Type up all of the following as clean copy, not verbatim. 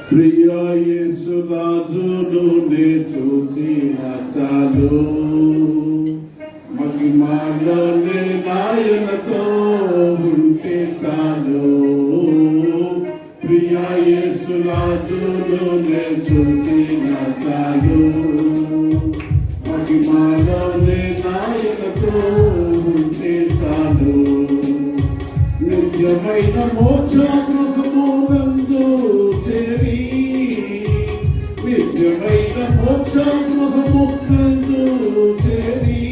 ప్రియ యేసు రాజును నే చూసిన చాలు, మహిమలోనే నాయనతో ఉంటే చాలు. ప్రియ యేసు రాజును నే చూసిన చాలు, మహిమలోనే నాయనతో ఉంటే చాలు. నిత్యమైన మోక్షముఖమునందు చేరి, నిత్యమైన మోక్షముఖమునందు చేరి,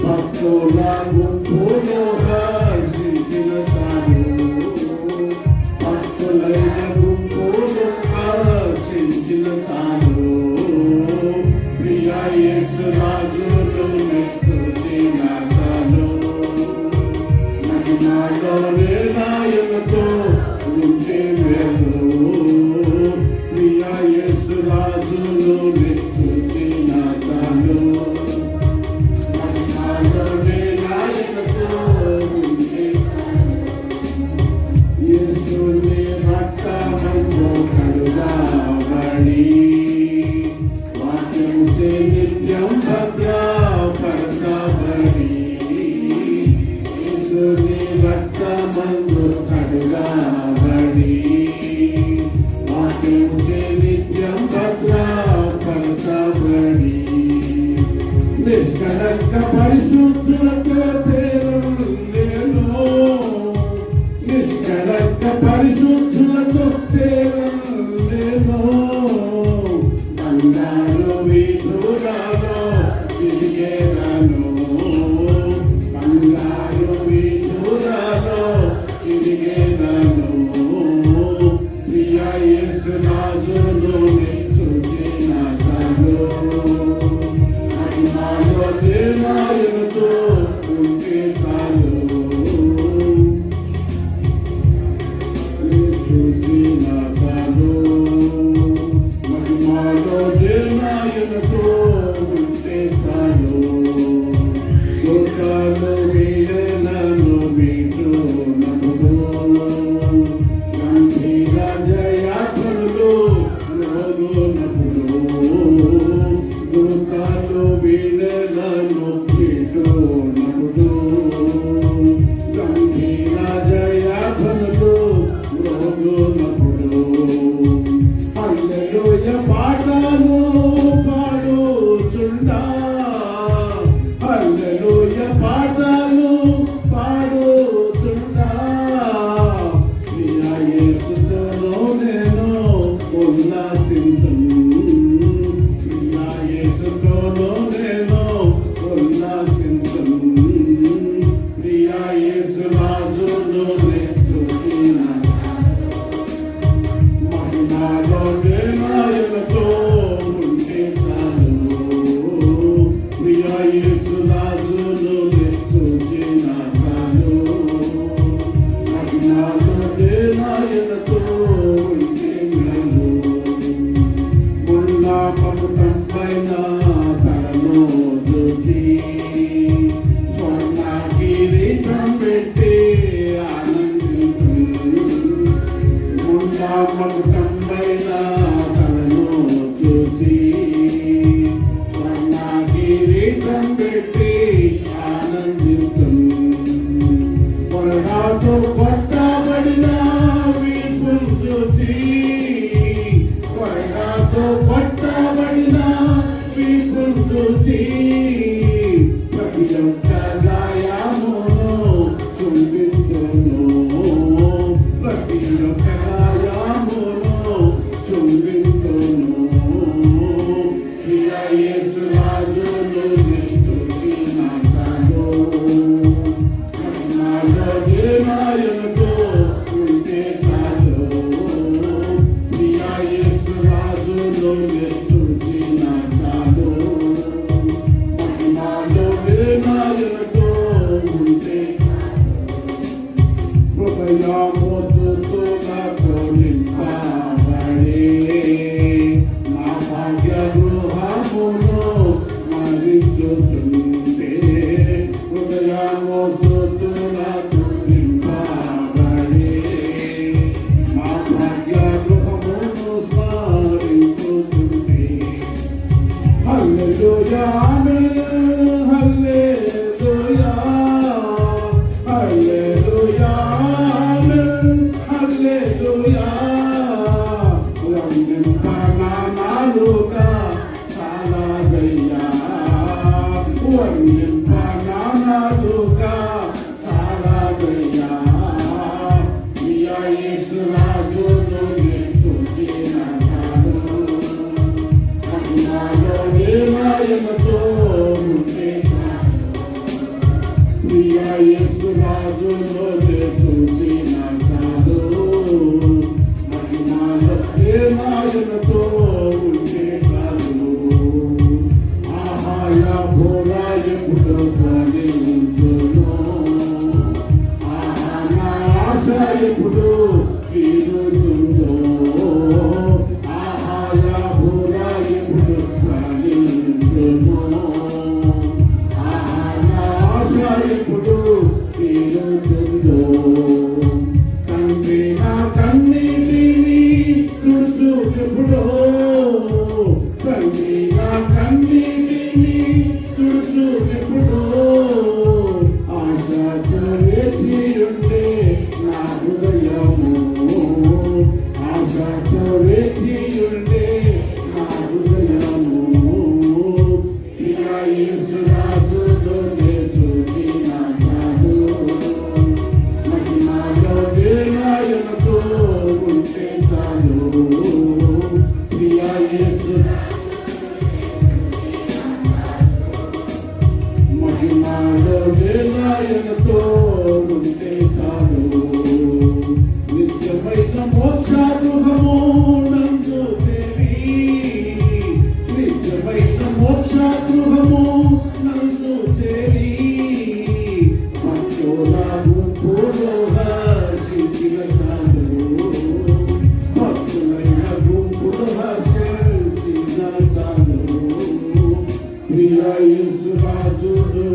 భక్తుల గుంపులో హర్షించిన చాలు, భక్తులైన గుంపులో హర్షించిన చాలు. ప్రియ యేసు రాజును మెచ్చుచిన చాలు, మహిమలోనే నాయనతో ఉంటే మేలు. ప్రియ యేసు రాజును మెచ్చుచిన చాలు, మహిమలోనే నాయనతో ఉంటే యేసుని రక్తమందు కడుగబడి, వాక్యముచే నిత్యం భద్రపరచబడి, యేసుని రక్తమందు కడుగబడి, వాక్యముచే నిత్యం భద్రపరచబడి, నిష్కళంక పరిశుద్ధులతో చేరును, నిష్కళంక పరిశుద్ధులతో చేరును. బంగారు వీధులలో తిరిగేదను, బంగారు వీధులలో తిరిగేదను. ప్రియ యేసు రాజును మెచ్చుచిన చాలు, మహిమలోనే నాయనతో ఉంటే చాలు. మెచ్చుచిన చాలు, మహిమలోనే నాయనతో ఉంటే చాలు. లోకాలు వీడలను వీడునప్పుడు, గంభీర జయాత్మలు రోగునప్పుడు, లోకాలు వీడలను వీడునప్పుడు, గంభీర జయాత్మలు రోగునప్పుడు, హల్లెలూయ పాటలు పాడుచుండా, హల్లెలూయ పాటలు పాడుచుండా. ప్రియ యేసుతో నేను ఉల్లాసింతును, ప్రియ యేసుతో నేను ఉల్లాసింతును. ప్రియ యేసు రాజును మెచ్చుచిన మహిమలోనే నాయనతో ఉంటే చాలు. ప్రియ యేసు రాజును మెచ్చుచిన చాలు, మహిమలోనే నాయనతో ఉంటే మేలు. ముళ్ళ పర్వతం పైన తలను దూచి, స్వర్ణ కిరీటం పెట్టి ఆనందించు. ముళ్ళ పర్వతం పైన తలను చూసి, స్వర్ణ కిరీటం పెట్టి ఆనందించు. కొరడాతో కొట్టబడిన వీపును చూసి, కొరడాతో కొట్టబడిన వీపును చూసి, ప్రతి ఒక్క గాయమును చుంబించును, ప్రతి ఒక్క గాయమును చుంబించును. ప్రియ యేసు రాజును మెచ్చుచిన చాలు, మహిమలోనే నాయనతో ఉంటే చాలు. ప్రియ యేసు రాజును మెచ్చుచిన చాలు, మహిమలోనే నాయనతో ఉంటే హృదయమోసుతులతో నింపబడే, నా భాగ్య గృహమును మరించుచుంటే, హృదయమోసుతులతో నింపబడే, నా భాగ్య గృహం ఎప్పుడు తీరుతుందో ఆహాయ భూరా ఎప్పుడు కలిగించును ఆశ ఎప్పుడు తీరుతుందో తండ్రి నా కన్నీటిని తుడుచు ఎప్పుడో తండ్రి నా కన్నీటిని తుడుచు ఎప్పుడో ఆశతో వేచి ఉంటే నా హృదయము ఆశతో వేచి ఉంటే నా హృదయము యేసు రాజుతోనే చూసిన చాలు మహిమలో వినయంతో ఉంటే చాలు ప్రియా యేసు మహిమలో వినయంతో ఉంటే చాలు నిత్యమైన మోక్షగృహము నందు చేరి నిత్యమైన మోక్షగృహము నందు చేరి భక్తుల గుంపులో హర్షించిన చాలు భక్తులైన గుంపులో హర్షించిన చాలు ప్రియ యేసు రాజును